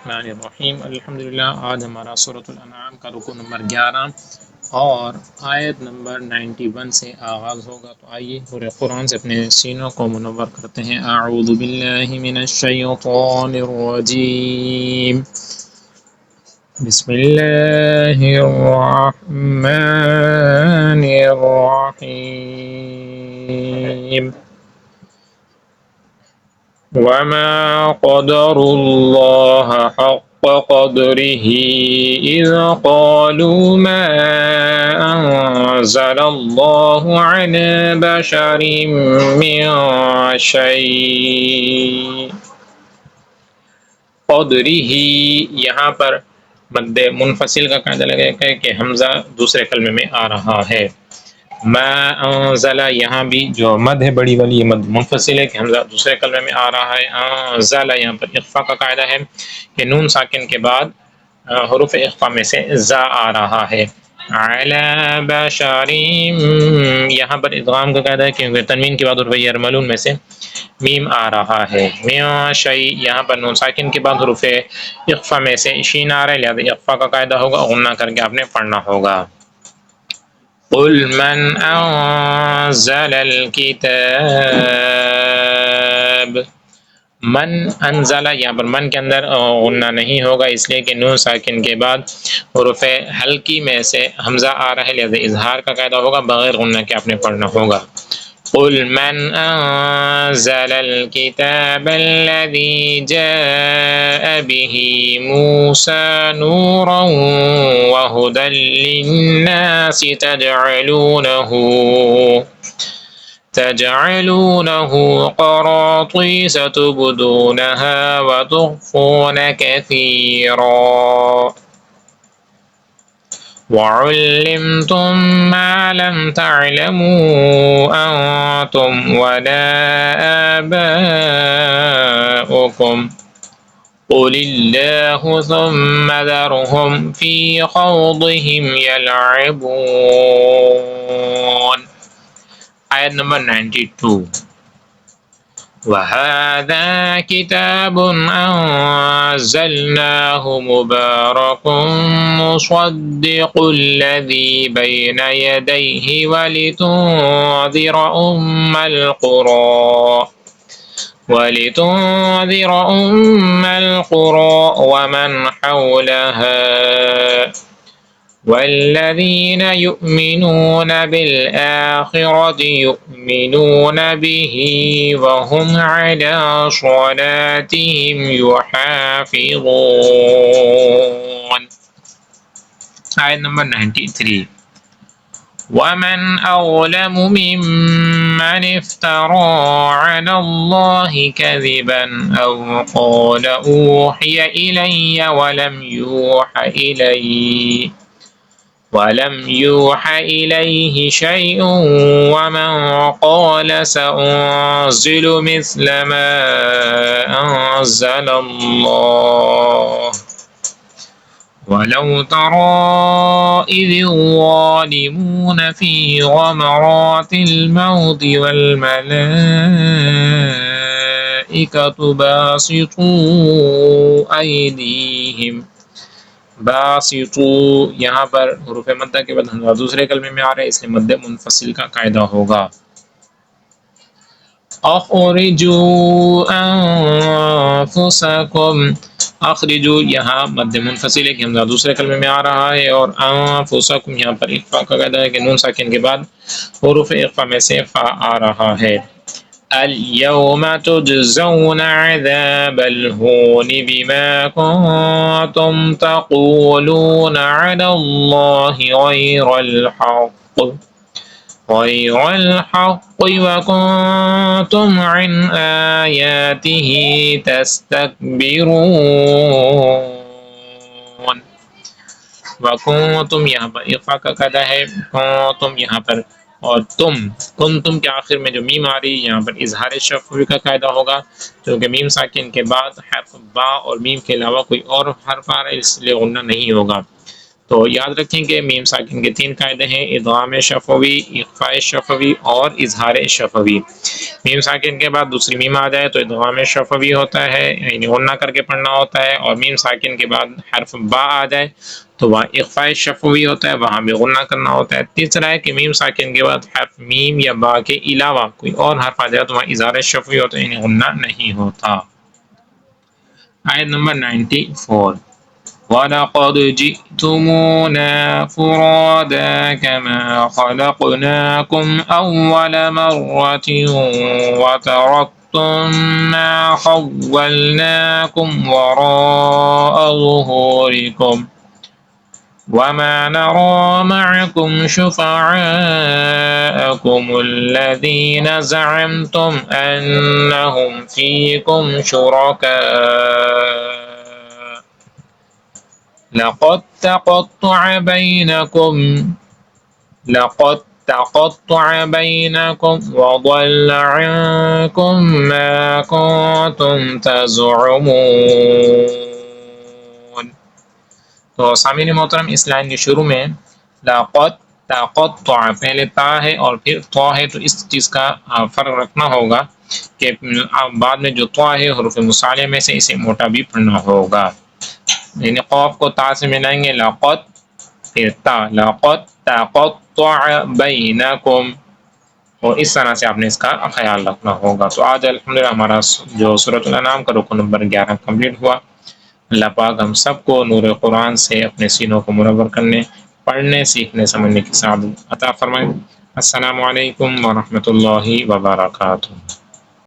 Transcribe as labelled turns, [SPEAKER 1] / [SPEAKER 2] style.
[SPEAKER 1] الرحمن الرحیم الحمدللہ۔ آج ہمارا سورۃ الانعام کا رکوع نمبر 11 اور آیت نمبر 91 سے آغاز ہوگا، تو آئیے پورے قرآن سے اپنے سینوں کو منور کرتے ہیں۔ اعوذ باللہ من الشیطان الرجیم، بسم اللہ الرحمن الرحیم۔ وما قدروا الله حق قدره إذ قالوا ما أنزل الله على بشر من شيء۔ قدره یہاں پر مد منفصل کا قاعدہ لگے گا کہ حمزہ دوسرے کلمے میں آ رہا ہے۔ ما انزل یہاں بھی جو مد ہے بڑی والی، یہ مد منفصل ہے کہ حمزہ دوسرے کلمے میں آ رہا ہے۔ انزل یہاں پر اخفا کا قاعدہ ہے کہ نون ساکن کے بعد حروف اخفا میں سے زا آ رہا ہے۔ علی بشر یہاں پر ادغام کا قاعدہ ہے کیونکہ تنوین کے بعد حروف یرملون میں سے میم آ رہا ہے۔ من شیء یہاں پر نون ساکن کے بعد حروف اخفا میں سے شین آ رہا ہے، لہذا اخفا کا قاعدہ ہوگا، غنہ کر کے آپ نے پڑھنا ہوگا۔ قل من انزل الکتاب، من انزل یہاں پر من کے اندر غنہ نہیں ہوگا، اس لیے کہ نون ساکن کے بعد حروف حلقی میں سے حمزہ آ رہا ہے، لہذا اظہار کا قاعدہ ہوگا، بغیر غنہ کے آپ نے پڑھنا ہوگا۔ قل من انزل الكتاب الذي جاء به موسى نورا وهدى للناس تجعلونه قراطيس تبدونها وتخفون كثيرا وعلمتم ما لم تعلموا أنتم ولا آباؤكم قل الله ثم ذرهم في خوضهم يلعبون۔ آیت نمبر 92۔ وَهَذَا كِتَابٌ أَنزَلْنَاهُ مُبَارَكٌ مُصَدِّقُ الَّذِي بَيْنَ يَدَيْهِ وَلِتُنذِرَ أُمَّ الْقُرَىٰ وَمَنْ حَوْلَهَا والذين يؤمنون بالآخرة يؤمنون به وهم على صلاتهم يحافظون۔ آیت نمبر 93۔ ومن أظلم ممن افترى على الله كذبا أو قال أوحي إلي ولم يوح إليه شيء ومن قال سأنزل مثل ما أنزل الله ولو ترى إذ الظالمون في غمرات الموت والملائكة باسطوا أيديهم، باسطو یہاں پر حروف مدہ کے بعد حمزہ دوسرے کلمے میں آ رہے ہیں، اس لیے مد منفصل کا قاعدہ ہوگا۔ اخرجوا انفسکم، اخرجوا یہاں مد منفصل ہے کہ حمزہ دوسرے کلمے میں آ رہا ہے، اور انفسکم یہاں پر اخفا کا قاعدہ ہے کہ نون ساکن کے بعد حروف اخفا میں سے فا آ رہا ہے۔ اليوم تجزون عذاب الهون بما كنتم تقولون على الله غير الحق وكنتم عن آياته تستكبرون۔ وكنتم یہاں پر اخفا کا قاعدہ ہے، کنتم یہاں پر، اور تم کے آخر میں جو میم آ رہی ہے یہاں پر اظہار شفوی کا قاعدہ ہوگا، کیونکہ میم ساکن کے بعد حرف با اور میم کے علاوہ کوئی اور حرف آ رہا ہے، اس لیے غنہ نہیں ہوگا۔ تو یاد رکھیں کہ میم ساکن کے 3 قاعدے ہیں: ادغام شفوی، اخفاء شفوی اور اظہار شفوی۔ میم ساکن کے بعد دوسری میم آ جائے تو ادغام شفوی ہوتا ہے، یعنی غنہ کر کے پڑھنا ہوتا ہے، اور میم ساکن کے بعد حرف با آ جائے تو وہاں اخفاء شفوی ہوتا ہے، وہاں بھی غنہ کرنا ہوتا ہے۔ تیسرا ہے کہ میم ساکن کے بعد حرف میم یا با کے علاوہ کوئی اور حرف آ جائے تو وہاں اظہار شفوی ہوتا ہے، یعنی غنہ نہیں ہوتا۔ آیت نمبر 94: وَلَقَدْ جِئْتُمُونَا فُرَادَىٰ كَمَا خَلَقْنَاكُمْ أَوَّلَ مَرَّةٍ وَتَرَكْتُم مَّا خَوَّلْنَاكُمْ وَرَاءَ ظُهُورِكُمْ وَمَا نَرَىٰ مَعَكُمْ شُفَعَاءَكُمُ الَّذِينَ زَعَمْتُمْ أَنَّهُمْ فِيكُمْ شُرَكَاءُ لقد تقطع بينكم وضل عنكم ما كنتم تزعمون۔ تو سامعین محترم، اس لائن کے شروع میں لقد تقطع پہلے تا ہے اور پھر طا ہے، تو اس چیز کا فرق رکھنا ہوگا کہ بعد میں جو طا ہے حروف مصالحہ میں سے اسے موٹا بھی پڑھنا ہوگا، یعنی قاف کو تا سے ملائیں گے لقد، پھر تا، لقد تقطع بینکم، اور اس طرح سے آپ نے اس کا خیال رکھنا ہوگا۔ تو آج الحمدللہ ہمارا جو سورۃ الانعام کا رکن نمبر 11 کمپلیٹ ہوا۔ اللہ پاک ہم سب کو نور قرآن سے اپنے سینوں کو منور کرنے، پڑھنے، سیکھنے، سمجھنے کی سعادت عطا فرمائے۔ السلام علیکم ورحمۃ اللہ وبرکاتہ۔